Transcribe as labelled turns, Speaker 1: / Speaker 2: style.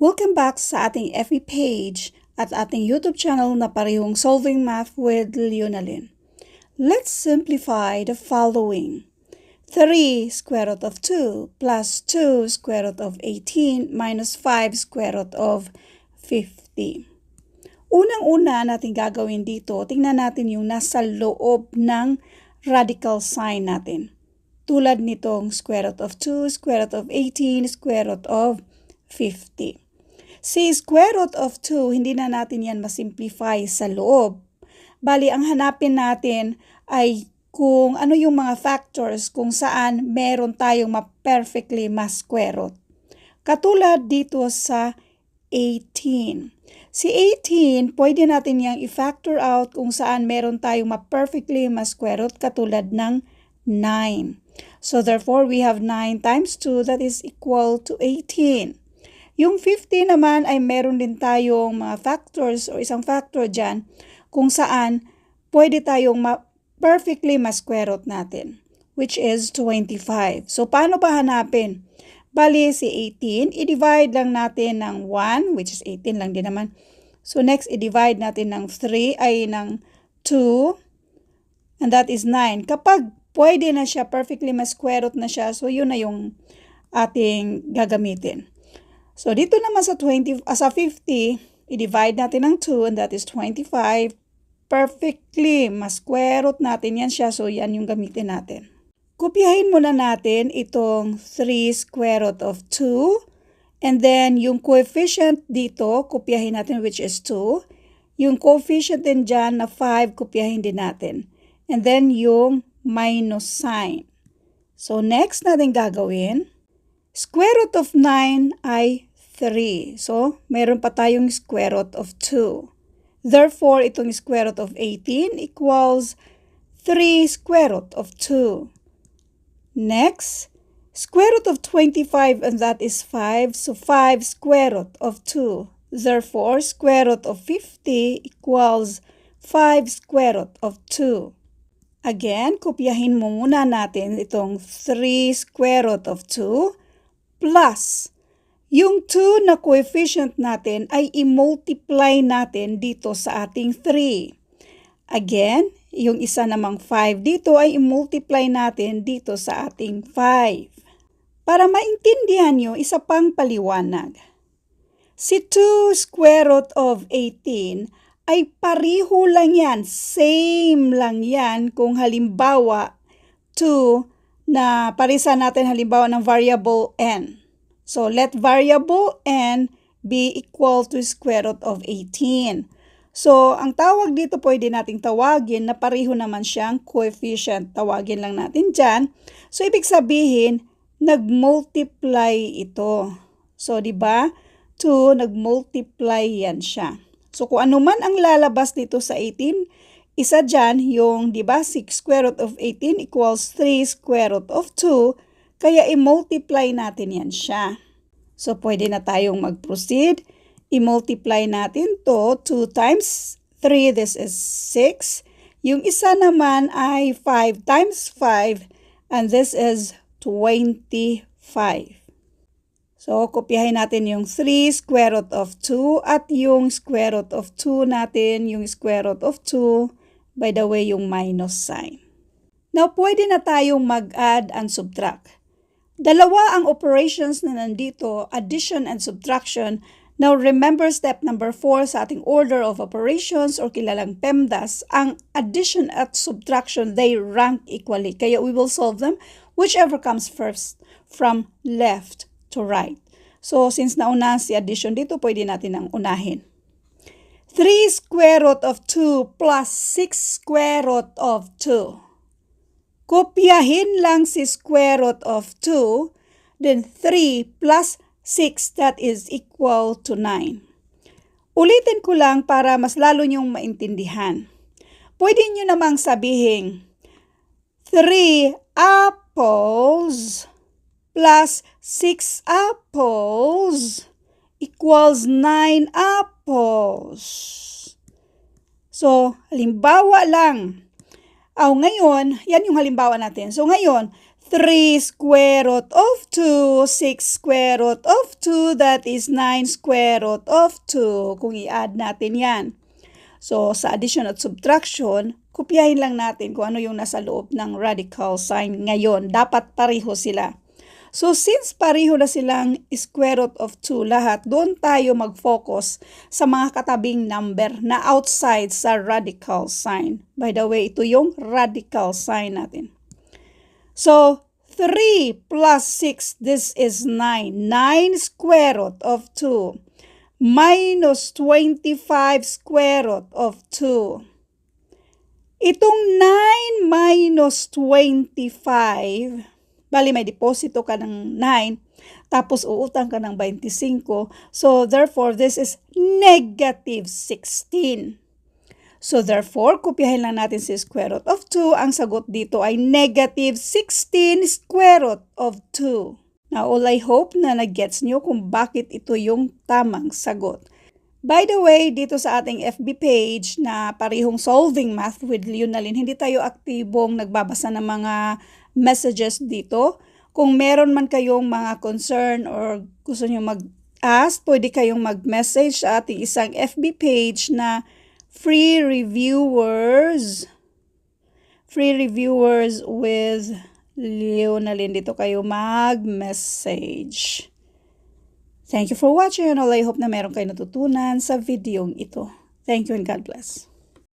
Speaker 1: Welcome back sa ating FB page at ating YouTube channel na parehong Solving Math with Leonalyn. Let's simplify the following. 3 square root of 2 plus 2 square root of 18 minus 5 square root of 50. Unang-una natin gagawin dito, tingnan natin yung nasa loob ng radical sign natin. Tulad nitong square root of 2, square root of 18, square root of 50. Si square root of 2, hindi na natin yan masimplify sa loob. Bali, ang hanapin natin ay kung ano yung mga factors kung saan meron tayong perfectly ma-square root. Katulad dito sa 18. Si 18, pwede natin yang i-factor out kung saan meron tayong perfectly ma-square root katulad ng 9. So therefore, we have 9 times 2 that is equal to 18. Yung 50 naman ay meron din tayong mga factors o isang factor dyan kung saan pwede tayong perfectly ma-square root natin, which is 25. So, paano ba hanapin? Bali, si 18, i-divide lang natin ng 1, which is 18 lang din naman. So, next, i-divide natin ng 3 ay ng 2, and that is 9. Kapag pwede na siya, perfectly ma-square root na siya, so yun na yung ating gagamitin. So, dito naman sa 50, i-divide natin ng 2 and that is 25. Perfectly, ma-square root natin yan siya. So, yan yung gamitin natin. Kopyahin muna natin itong 3 square root of 2. And then, yung coefficient dito, kopyahin natin which is 2. Yung coefficient din dyan na 5, kopyahin din natin. And then, yung minus sign. So, next natin gagawin. Square root of 9 ay 3. So, meron pa tayong square root of 2. Therefore, itong square root of 18 equals 3 square root of 2. Next, square root of 25 and that is 5. So, 5 square root of 2. Therefore, square root of 50 equals 5 square root of 2. Again, kopyahin mo muna natin itong 3 square root of 2. Plus, yung 2 na coefficient natin ay i-multiply natin dito sa ating 3. Again, yung isa namang 5 dito ay i-multiply natin dito sa ating 5. Para maintindihan nyo, isa pang paliwanag. Si 2 square root of 18 ay pariho lang yan, same lang yan kung halimbawa 2 na parisan natin halimbawa ng variable n. So, let variable n be equal to square root of 18. So, ang tawag dito pwede nating tawagin na pariho naman siyang coefficient. Tawagin lang natin dyan. So, ibig sabihin, nag-multiply ito. So, di ba? 2, nag-multiply yan siya. So, kung ano man ang lalabas dito sa 18, isa dyan, yung, di ba, 6 square root of 18 equals 3 square root of 2, kaya i-multiply natin yan siya. So, pwede na tayong mag-proceed. I-multiply natin to 2 times 3, this is 6. Yung isa naman ay 5 times 5, and this is 25. So, kopyahin natin yung 3 square root of 2 at yung square root of 2 natin, yung square root of 2, by the way, yung minus sign. Now, pwede na tayong mag-add and subtract. Dalawa ang operations na nandito, addition and subtraction. Now, remember step number 4 sa ating order of operations or kilalang PEMDAS. Ang addition at subtraction, they rank equally. Kaya we will solve them whichever comes first from left to right. So, since nauna si addition dito, pwede natin ang unahin. 3 square root of 2 plus 6 square root of 2. Kopyahin lang si square root of 2, then 3 plus 6, that is equal to 9. Ulitin ko lang para mas lalo niyong maintindihan. Pwede niyo namang sabihin, 3 apples plus 6 apples equals 9 apples. So, halimbawa lang. Ngayon, yan yung halimbawa natin. So, ngayon, 3 square root of 2, 6 square root of 2, that is 9 square root of 2. Kung i-add natin yan. So, sa addition at subtraction, kopyahin lang natin kung ano yung nasa loob ng radical sign ngayon. Dapat pareho sila. So, since pareho na silang square root of 2 lahat, doon tayo mag-focus sa mga katabing number na outside sa radical sign. By the way, ito yung radical sign natin. So, 3 plus 6, this is 9. 9 square root of 2. Minus 25 square root of 2. Itong 9 minus 25, bali may deposito ka ng 9, tapos uutang ka ng 25. So, therefore, this is negative 16. So, therefore, kopyahin lang natin si square root of 2. Ang sagot dito ay negative 16 square root of 2. Now, all I hope na nag-gets nyo kung bakit ito yung tamang sagot. By the way, dito sa ating FB page na parehong Solving Math with Leonalyn, hindi tayo aktibong nagbabasa ng mga messages dito. Kung meron man kayong mga concern or gusto nyo mag-ask, pwede kayong mag-message sa ating isang FB page na Free Reviewers with Leonalyn. Dito kayo mag-message. Thank you for watching and all I hope na meron kayo natutunan sa videong ito. Thank you and God bless.